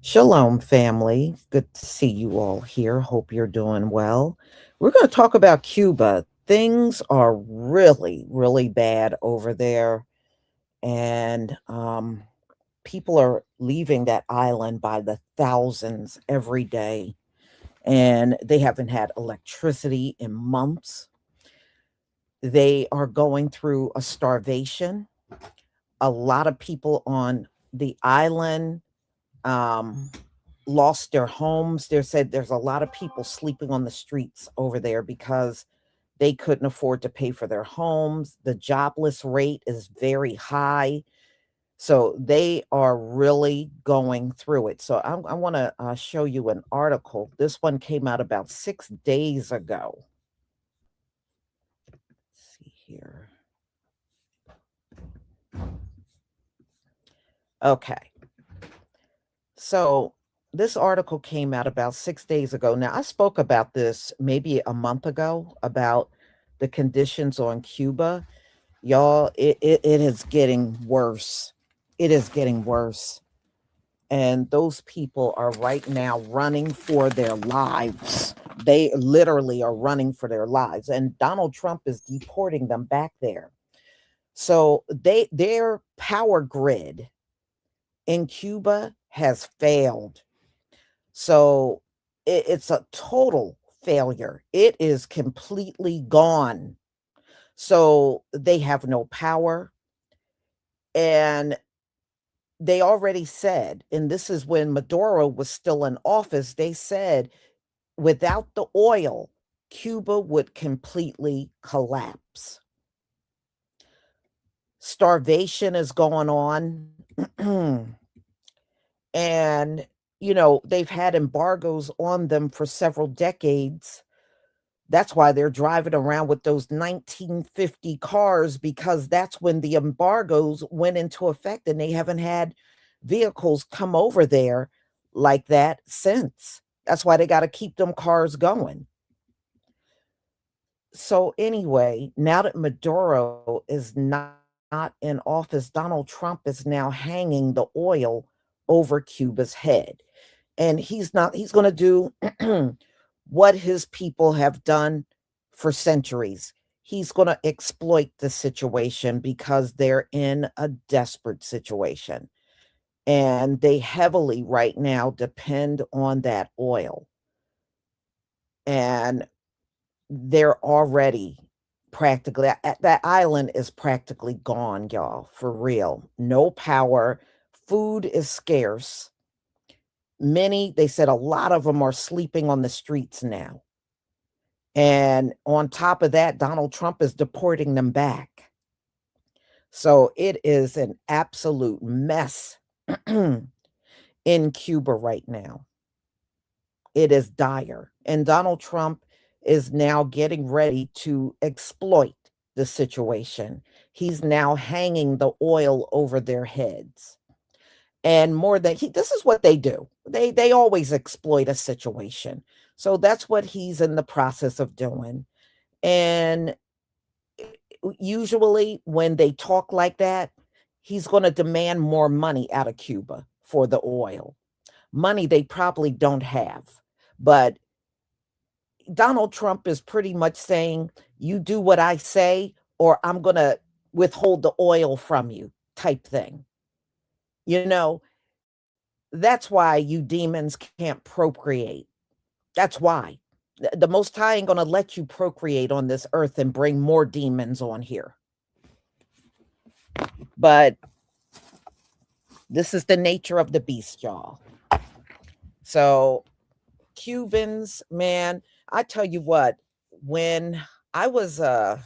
Shalom, family. Good to see you all here. Hope you're doing well. We're going to talk about Cuba. Things are really, really bad over there, and people are leaving that island by the thousands every day, and they haven't had electricity in months. They are going through a starvation. A lot of people on the island um, lost their homes. They said there's a lot of people sleeping on the streets over there because they couldn't afford to pay for their homes. The jobless rate is very high. So they are really going through it. So I want to show you an article. This one came out about 6 days ago. Let's see here. Okay. So this article came out about 6 days ago. Now, I spoke about this maybe a month ago about the conditions on Cuba. Y'all, it is getting worse. It is getting worse. And those people are right now running for their lives. They literally are running for their lives. And Donald Trump is deporting them back there. So their power grid in Cuba has failed. So it's a total failure. It is completely gone. So they have no power. And they already said, and this is when Maduro was still in office, they said without the oil, Cuba would completely collapse. Starvation is going on. And, they've had embargoes on them for several decades. That's why they're driving around with those 1950 cars because that's when the embargoes went into effect and they haven't had vehicles come over there like that since. That's why they got to keep them cars going. So, anyway, now that Maduro is not in office, Donald Trump is now hanging the oil over Cuba's head. And he's going to do what his people have done for centuries. He's going to exploit the situation because they're in a desperate situation. And they heavily right now depend on that oil. And they're already practically, that island is practically gone, y'all, for real. No power. Food is scarce. Many, they said a lot of them are sleeping on the streets now. And on top of that, Donald Trump is deporting them back. So it is an absolute mess in Cuba right now. It is dire. And Donald Trump is now getting ready to exploit the situation. He's now hanging the oil over their heads. And more than this is what they do. They always exploit a situation. So that's what he's in the process of doing. And usually when they talk like that, he's going to demand more money out of Cuba for the oil. Money they probably don't have. But Donald Trump is pretty much saying, you do what I say, or I'm going to withhold the oil from you, type thing. You know, that's why you demons can't procreate. That's why. The Most High ain't going to let you procreate on this earth and bring more demons on here. But this is the nature of the beast, y'all. So, Cubans, man, I tell you what, when I was uh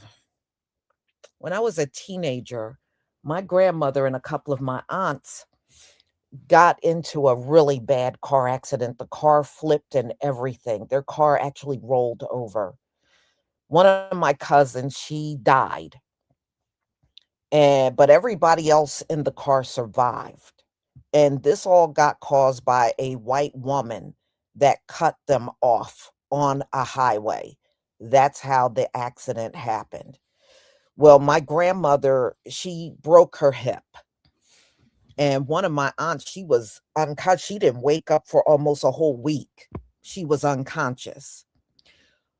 when I was a teenager, my grandmother and a couple of my aunts got into a really bad car accident. The car flipped and everything. Their car actually rolled over. One of my cousins, she died. And but everybody else in the car survived. And this all got caused by a white woman that cut them off on a highway. That's how the accident happened. Well, my grandmother, she broke her hip. And one of my aunts, she was unconscious. She didn't wake up for almost a whole week. She was unconscious.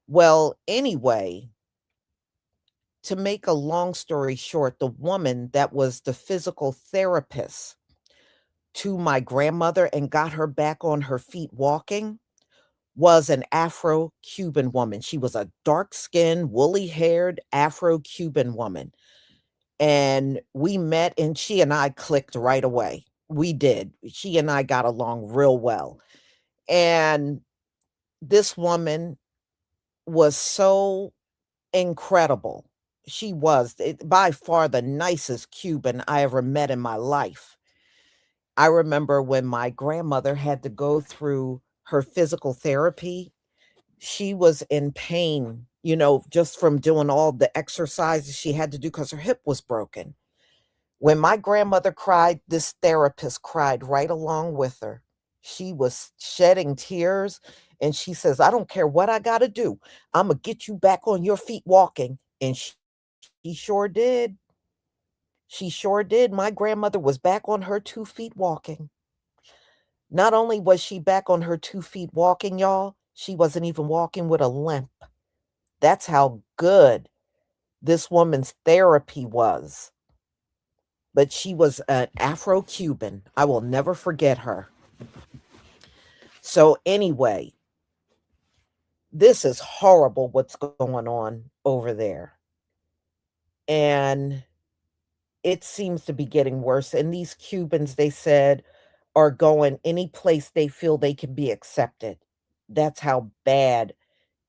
Well, anyway, to make a long story short, the woman that was the physical therapist to my grandmother and got her back on her feet walking was an Afro-Cuban woman. She was a dark-skinned, woolly-haired Afro-Cuban woman. And we met and she and I clicked right away. We did. She and I got along real well. And this woman was so incredible. She was by far the nicest Cuban I ever met in my life. I remember when my grandmother had to go through her physical therapy, she was in pain, just from doing all the exercises she had to do because her hip was broken. When my grandmother cried, this therapist cried right along with her. She was shedding tears, and she says, "I don't care what I got to do. I'm going to get you back on your feet walking." And she sure did. She sure did. My grandmother was back on her 2 feet walking. Not only was she back on her 2 feet walking, y'all, she wasn't even walking with a limp. That's how good this woman's therapy was. But she was an Afro-Cuban. I will never forget her. So anyway, this is horrible what's going on over there. And it seems to be getting worse. And these Cubans, they said, are going any place they feel they can be accepted. That's how bad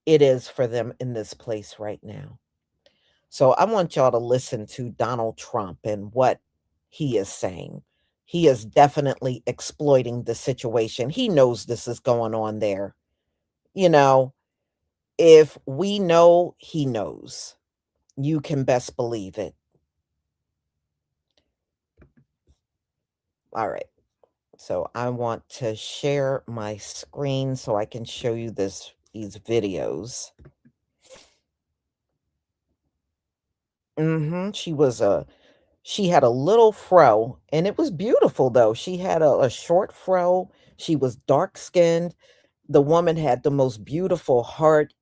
it is for them in this place right now. So I want y'all to listen to Donald Trump and what he is saying. He is definitely exploiting the situation. He knows this is going on there. You know, if we know, he knows. You can best believe it. All right. So I want to share my screen so I can show you these videos. She had a little fro, and it was beautiful though. She had a short fro. She was dark skinned. The woman had the most beautiful heart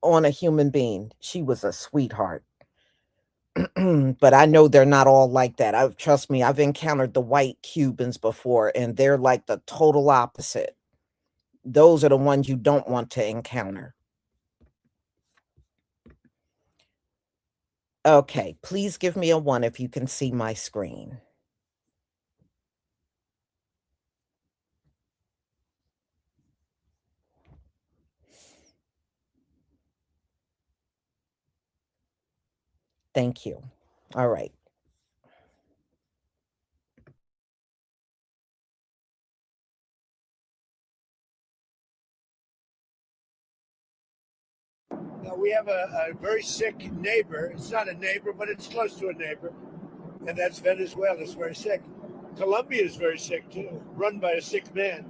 on a human being. She was a sweetheart. But I know they're not all like that. Trust me, I've encountered the white Cubans before, and they're like the total opposite. Those are the ones you don't want to encounter. Okay, please give me a 1 if you can see my screen. Thank you. All right. Now we have a very sick neighbor. It's not a neighbor, but it's close to a neighbor, and that's Venezuela. It's very sick. Colombia is very sick too, run by a sick man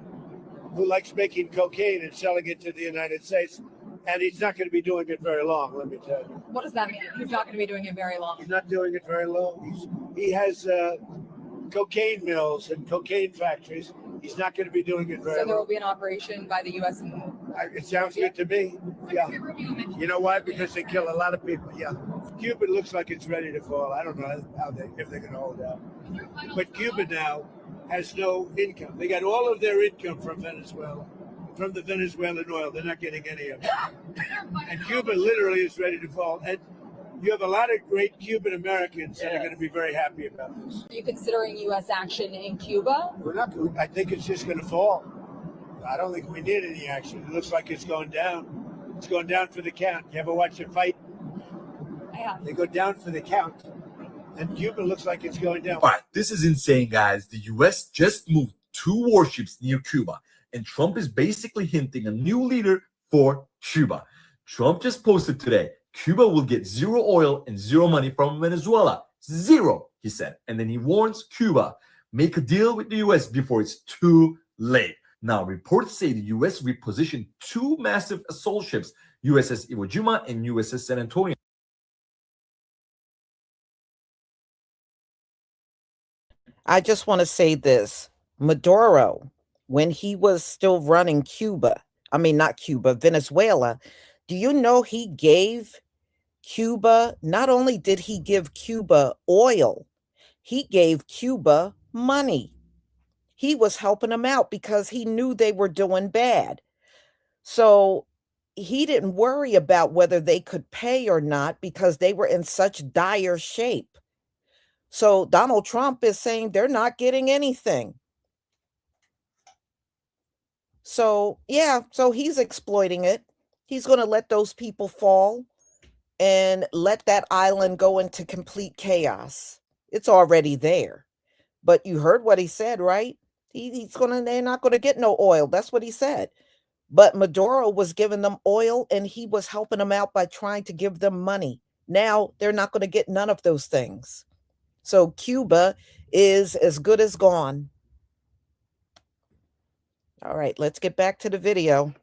who likes making cocaine and selling it to the United States. And he's not going to be doing it very long, let me tell you. What does that mean? He's not going to be doing it very long. He's not doing it very long. He has cocaine mills and cocaine factories. He's not going to be doing it very long. So there will be an operation by the U.S. It sounds good to me. Yeah. You know why? Because they kill a lot of people. Yeah. Cuba looks like it's ready to fall. I don't know if they're going to hold out. But Cuba now has no income. They got all of their income from Venezuela, from the Venezuelan oil. They're not getting any of it. And Cuba literally is ready to fall. And you have a lot of great Cuban Americans that are going to be very happy about this. Are you considering U.S. action in Cuba? We're not. I think it's just going to fall. I don't think we need any action. It looks like it's going down. It's going down for the count. You ever watch a fight? Yeah. They go down for the count. And Cuba looks like it's going down. All right, this is insane, guys. The U.S. just moved 2 warships near Cuba, and Trump is basically hinting a new leader for Cuba. Trump just posted today, Cuba will get 0 oil and 0 money from Venezuela. 0, he said. And then he warns Cuba, make a deal with the U.S. before it's too late. Now, reports say the U.S. repositioned 2 massive assault ships, USS Iwo Jima and USS San Antonio. I just want to say this. Maduro, when he was still running Cuba, I mean, not Cuba, Venezuela, do you know he gave Cuba, not only did he give Cuba oil, he gave Cuba money. He was helping them out because he knew they were doing bad. So he didn't worry about whether they could pay or not because they were in such dire shape. So Donald Trump is saying they're not getting anything. So, yeah, so he's exploiting it. He's going to let those people fall and let that island go into complete chaos. It's already there. But you heard what he said, right? They're not going to get no oil. That's what he said. But Maduro was giving them oil and he was helping them out by trying to give them money. Now they're not going to get none of those things. So Cuba is as good as gone. All right, let's get back to the video.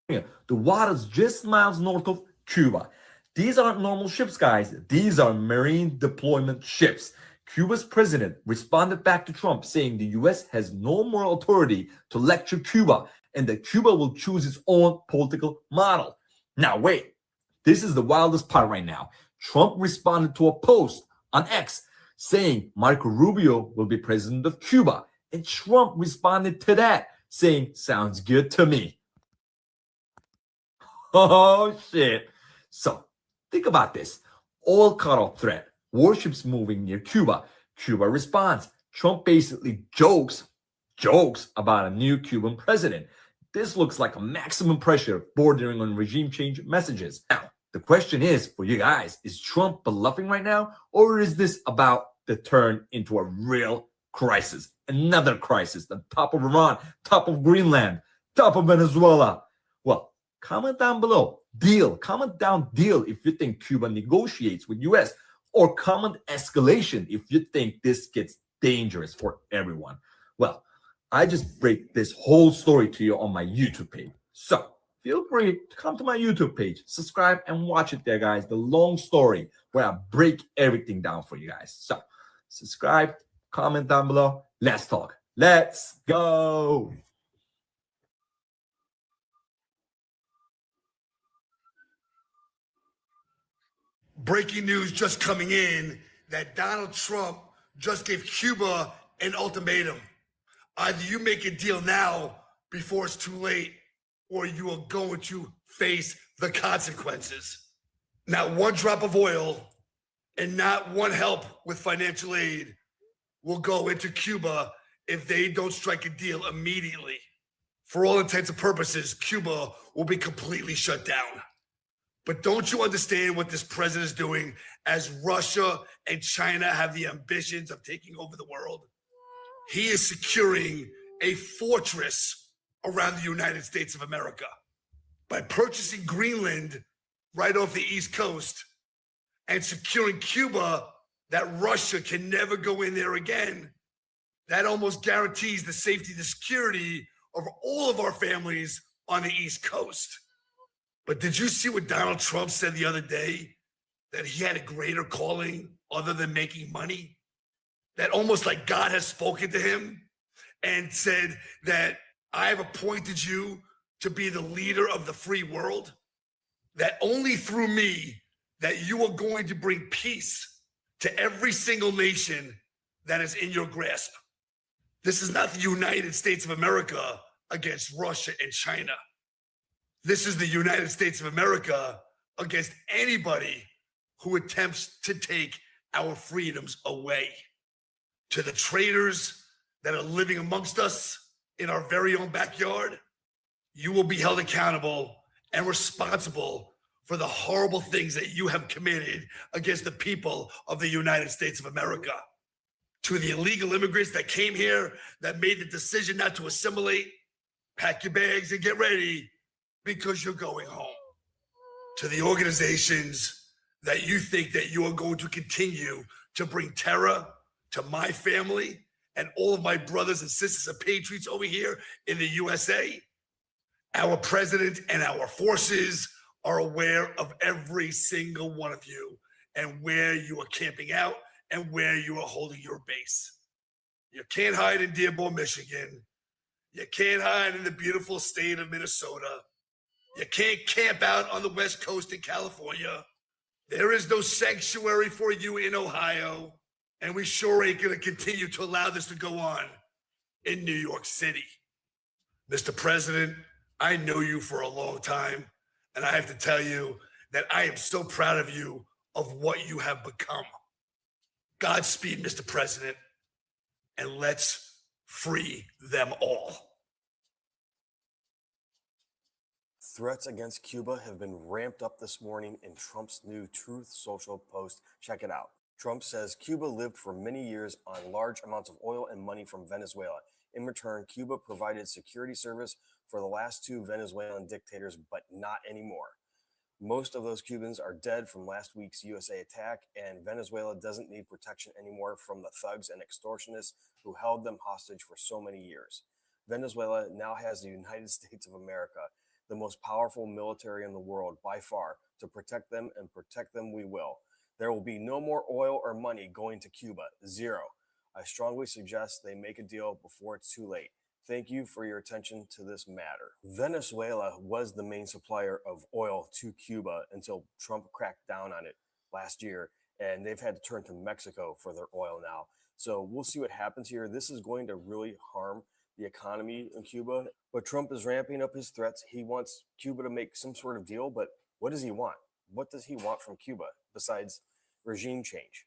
The waters just miles north of Cuba. These aren't normal ships, guys. These are marine deployment ships. Cuba's president responded back to Trump saying the US has no moral authority to lecture Cuba and that Cuba will choose its own political model. Now, wait, this is the wildest part right now. Trump responded to a post on X saying Marco Rubio will be president of Cuba. And Trump responded to that saying, sounds good to me. Oh, shit. So think about this. Oil cutoff threat. Warships moving near Cuba. Cuba responds. Trump basically jokes about a new Cuban president. This looks like a maximum pressure bordering on regime change messages. Now, the question is for you guys, is Trump bluffing right now? Or is this about to turn into a real crisis? Another crisis, the top of Iran, top of Greenland, top of Venezuela. Well, comment down below. Comment down deal if you think Cuba negotiates with US, or comment escalation if you think this gets dangerous for everyone. Well, I just break this whole story to you on my YouTube page. So feel free to come to my YouTube page, subscribe and watch it there, guys. The long story where I break everything down for you guys. So subscribe, comment down below. Let's talk. Let's go. Breaking news just coming in that Donald Trump just gave Cuba an ultimatum. Either you make a deal now before it's too late, or you are going to face the consequences. Not one drop of oil and not one help with financial aid will go into Cuba if they don't strike a deal immediately. For all intents and purposes, Cuba will be completely shut down. But don't you understand what this president is doing as Russia and China have the ambitions of taking over the world? He is securing a fortress around the United States of America by purchasing Greenland right off the East Coast and securing Cuba that Russia can never go in there again. That almost guarantees the safety, the security of all of our families on the East Coast. But did you see what Donald Trump said the other day? That he had a greater calling other than making money? That almost like God has spoken to him and said that I have appointed you to be the leader of the free world? That only through me that you are going to bring peace to every single nation that is in your grasp. This is not the United States of America against Russia and China. This is the United States of America against anybody who attempts to take our freedoms away. To the traitors that are living amongst us in our very own backyard, you will be held accountable and responsible for the horrible things that you have committed against the people of the United States of America. To the illegal immigrants that came here, that made the decision not to assimilate, pack your bags and get ready, because you're going home. To the organizations that you think that you are going to continue to bring terror to my family and all of my brothers and sisters and patriots over here in the USA, our president and our forces are aware of every single one of you and where you are camping out and where you are holding your base. You can't hide in Dearborn, Michigan. You can't hide in the beautiful state of Minnesota. You can't camp out on the West Coast in California. There is no sanctuary for you in Ohio. And we sure ain't going to continue to allow this to go on in New York City. Mr. President, I know you for a long time, and I have to tell you that I am so proud of you of what you have become. Godspeed, Mr. President, and let's free them all. Threats against Cuba have been ramped up this morning in Trump's new Truth Social post. Check it out. Trump says Cuba lived for many years on large amounts of oil and money from Venezuela. In return, Cuba provided security service for the last two Venezuelan dictators, but not anymore. Most of those Cubans are dead from last week's USA attack, and Venezuela doesn't need protection anymore from the thugs and extortionists who held them hostage for so many years. Venezuela now has the United States of America, the most powerful military in the world by far. To protect them, and protect them we will. There will be no more oil or money going to Cuba. Zero. I strongly suggest they make a deal before it's too late. Thank you for your attention to this matter. Venezuela was the main supplier of oil to Cuba until Trump cracked down on it last year, and they've had to turn to Mexico for their oil now. So we'll see what happens here. This is going to really harm the economy in Cuba, but Trump is ramping up his threats. He wants Cuba to make some sort of deal, but what does he want? What does he want from Cuba besides regime change?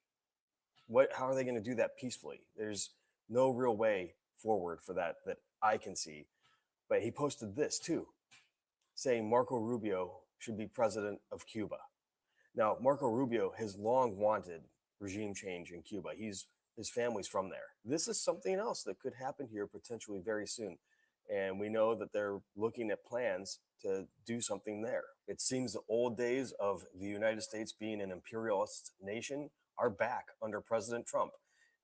How are they going to do that peacefully? There's no real way forward for that I can see. But he posted this too, saying Marco Rubio should be president of Cuba. Now, Marco Rubio has long wanted regime change in Cuba. His family's from there. This is something else that could happen here potentially very soon. And we know that they're looking at plans to do something there. It seems the old days of the United States being an imperialist nation are back under President Trump.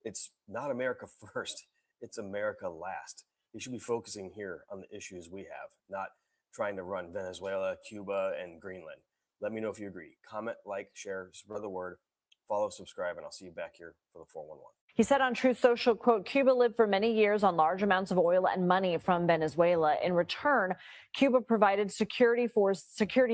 It's not America first, it's America last. He should be focusing here on the issues we have, not trying to run Venezuela, Cuba, and Greenland. Let me know if you agree. Comment, like, share, spread the word, follow, subscribe, and I'll see you back here for the 411. He said on Truth Social, quote, Cuba lived for many years on large amounts of oil and money from Venezuela. In return, Cuba provided security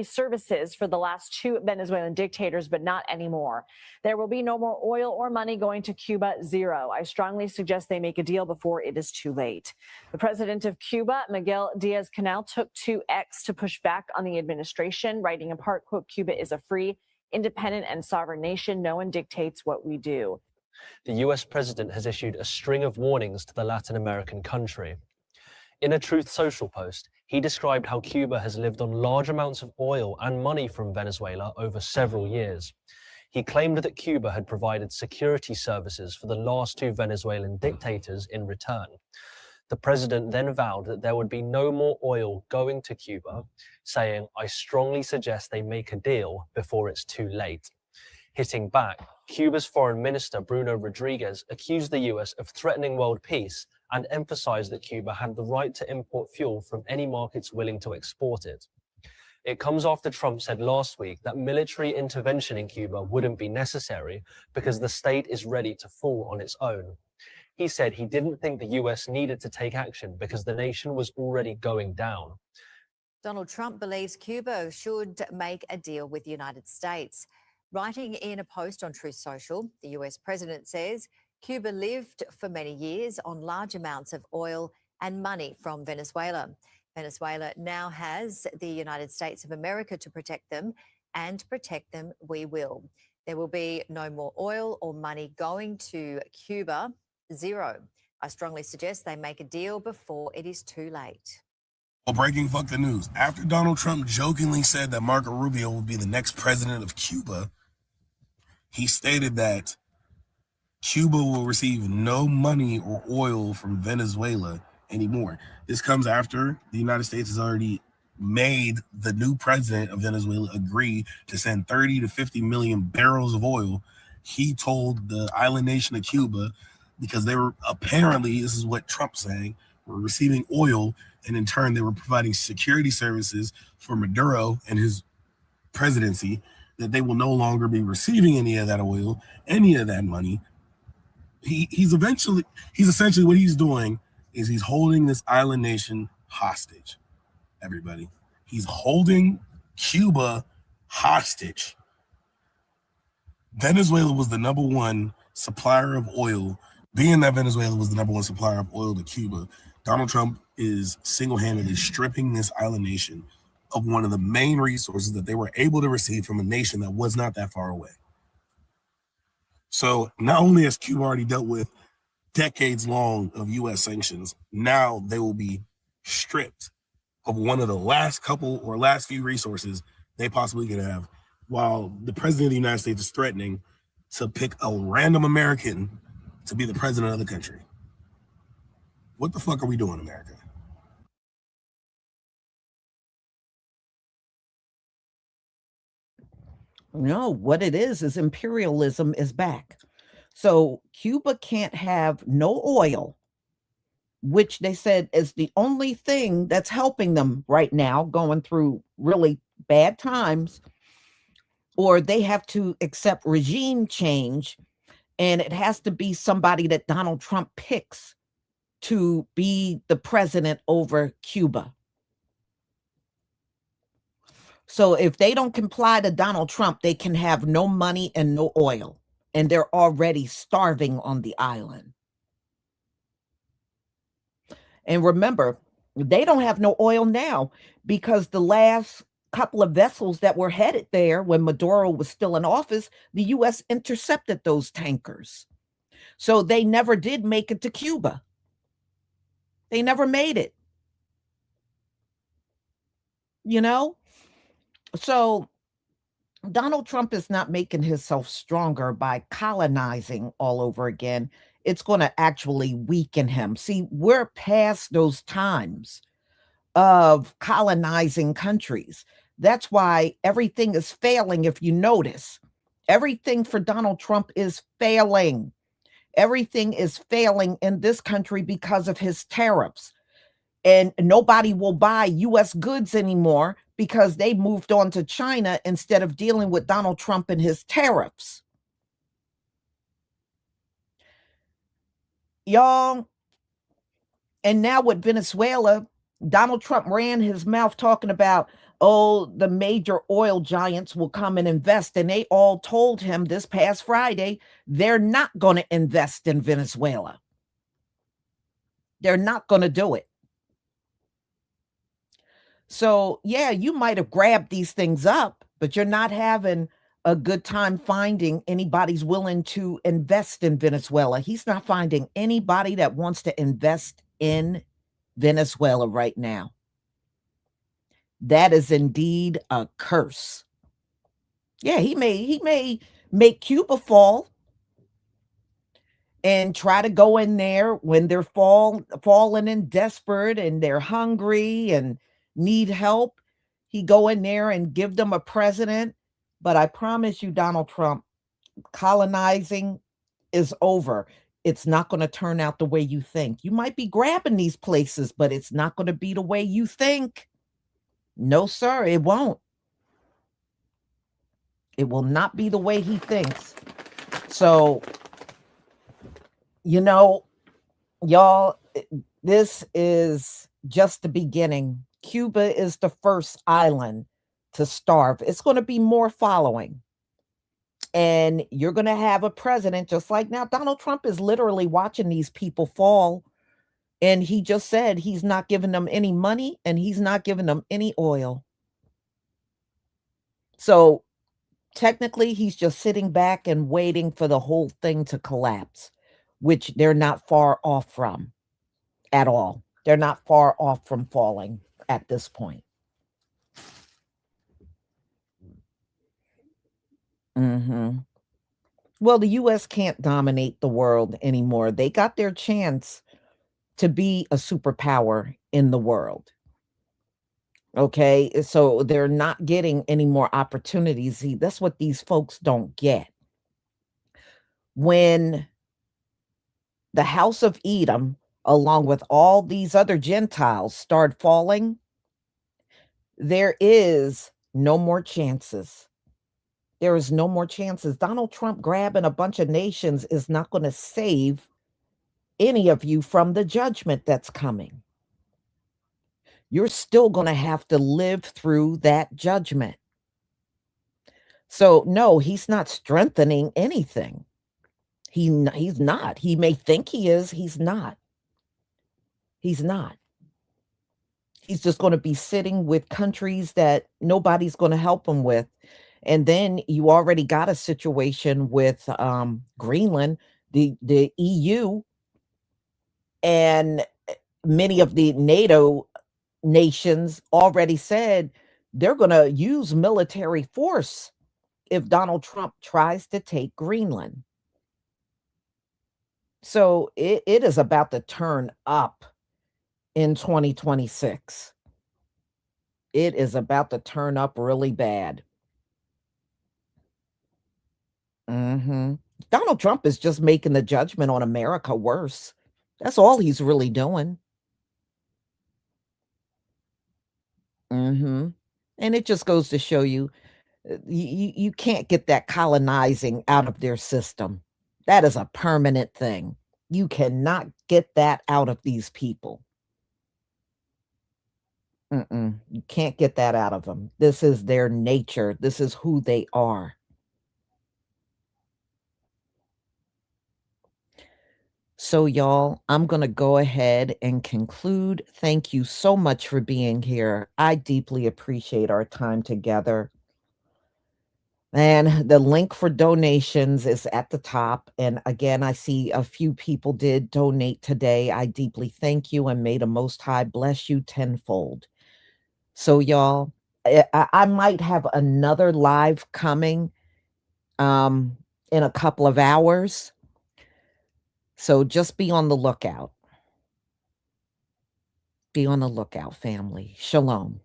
services for the last two Venezuelan dictators, but not anymore. There will be no more oil or money going to Cuba. Zero. I strongly suggest they make a deal before it is too late. The president of Cuba, Miguel Diaz-Canel, took to X to push back on the administration, writing in part, quote, Cuba is a free, independent, and sovereign nation. No one dictates what we do. The US president has issued a string of warnings to the Latin American country. In a Truth Social post, he described how Cuba has lived on large amounts of oil and money from Venezuela over several years. He claimed that Cuba had provided security services for the last two Venezuelan dictators in return. The president then vowed that there would be no more oil going to Cuba, saying, I strongly suggest they make a deal before it's too late. Hitting back, Cuba's foreign minister, Bruno Rodriguez, accused the US of threatening world peace and emphasized that Cuba had the right to import fuel from any markets willing to export it. It comes after Trump said last week that military intervention in Cuba wouldn't be necessary because the state is ready to fall on its own. He said he didn't think the US needed to take action because the nation was already going down. Donald Trump believes Cuba should make a deal with the United States. Writing in a post on Truth Social, the US president says Cuba lived for many years on large amounts of oil and money from Venezuela. Venezuela now has the United States of America to protect them, and protect them we will. There will be no more oil or money going to Cuba. Zero. I strongly suggest they make a deal before it is too late. Well, breaking fuck the news. After Donald Trump jokingly said that Marco Rubio will be the next president of Cuba, he stated that Cuba will receive no money or oil from Venezuela anymore. This comes after the United States has already made the new president of Venezuela agree to send 30 to 50 million barrels of oil. He told the island nation of Cuba, because they were apparently, this is what Trump's saying, were receiving oil, and in turn they were providing security services for Maduro and his presidency. that they will no longer be receiving any of that oil, any of that money. He's essentially what he's doing is he's holding this island nation hostage. Everybody, he's holding Cuba hostage. Venezuela was the number one supplier of oil. Being that Venezuela was the number one supplier of oil to Cuba, Donald Trump is single-handedly stripping this island nation of one of the main resources that they were able to receive from a nation that was not that far away. So not only has Cuba already dealt with decades long of US sanctions, now they will be stripped of one of the last few resources they possibly could have, while the president of the United States is threatening to pick a random American to be the president of the country. What the fuck are we doing, America? No, what it is imperialism is back. So Cuba can't have no oil, which they said is the only thing that's helping them right now, going through really bad times, or they have to accept regime change, and it has to be somebody that Donald Trump picks to be the president over Cuba. So if they don't comply to Donald Trump, they can have no money and no oil, and they're already starving on the island. And remember, they don't have no oil now because the last couple of vessels that were headed there when Maduro was still in office, the U.S. intercepted those tankers. So they never did make it to Cuba. They never made it. You know? So Donald Trump is not making himself stronger by colonizing all over again. It's going to actually weaken him. See, we're past those times of colonizing countries. That's why everything is failing, if you notice. Everything for Donald Trump is failing. Everything is failing in this country because of his tariffs. And nobody will buy U.S. goods anymore because they moved on to China instead of dealing with Donald Trump and his tariffs. Y'all, and now with Venezuela, Donald Trump ran his mouth talking about, oh, the major oil giants will come and invest. And they all told him this past Friday, they're not going to invest in Venezuela. They're not going to do it. So, yeah, you might have grabbed these things up, but you're not having a good time finding anybody's willing to invest in Venezuela. He's not finding anybody that wants to invest in Venezuela right now. That is indeed a curse. Yeah, he may make Cuba fall and try to go in there when they're fallen and desperate and they're hungry and need help. He go in there and give them a president. But I promise you, Donald Trump, colonizing is over. It's not going to turn out the way you think. You might be grabbing these places, but it's not going to be the way you think. No, sir, it won't. It will not be the way he thinks. So, you know, y'all, this is just the beginning. Cuba is the first island to starve. It's going to be more following. And you're going to have a president just like now. Donald Trump is literally watching these people fall. And he just said he's not giving them any money and he's not giving them any oil. So technically, he's just sitting back and waiting for the whole thing to collapse, which they're not far off from at all. They're not far off from falling at this point. Well, the U.S. can't dominate the world anymore. They got their chance to be a superpower in the world. Okay, so they're not getting any more opportunities. See, that's what these folks don't get. When the house of Edom, along with all these other Gentiles, start falling, there is no more chances. There is no more chances. Donald Trump grabbing a bunch of nations is not going to save any of you from the judgment that's coming. You're still going to have to live through that judgment. So, no, he's not strengthening anything. He's not. He may think he is. He's not. He's not. He's just going to be sitting with countries that nobody's going to help him with. And then you already got a situation with Greenland, the EU, and many of the NATO nations already said they're going to use military force if Donald Trump tries to take Greenland. So it is about to turn up in 2026. It is about to turn up really bad. Donald Trump is just making the judgment on America worse. That's all he's really doing. And it just goes to show you, you can't get that colonizing out of their system. That is a permanent thing. You cannot get that out of these people. You can't get that out of them. This is their nature. This is who they are. So, y'all, I'm going to go ahead and conclude. Thank you so much for being here. I deeply appreciate our time together. And the link for donations is at the top. And again, I see a few people did donate today. I deeply thank you, and may the Most High bless you tenfold. So, y'all, I might have another live coming in a couple of hours. So just be on the lookout. Be on the lookout, family. Shalom.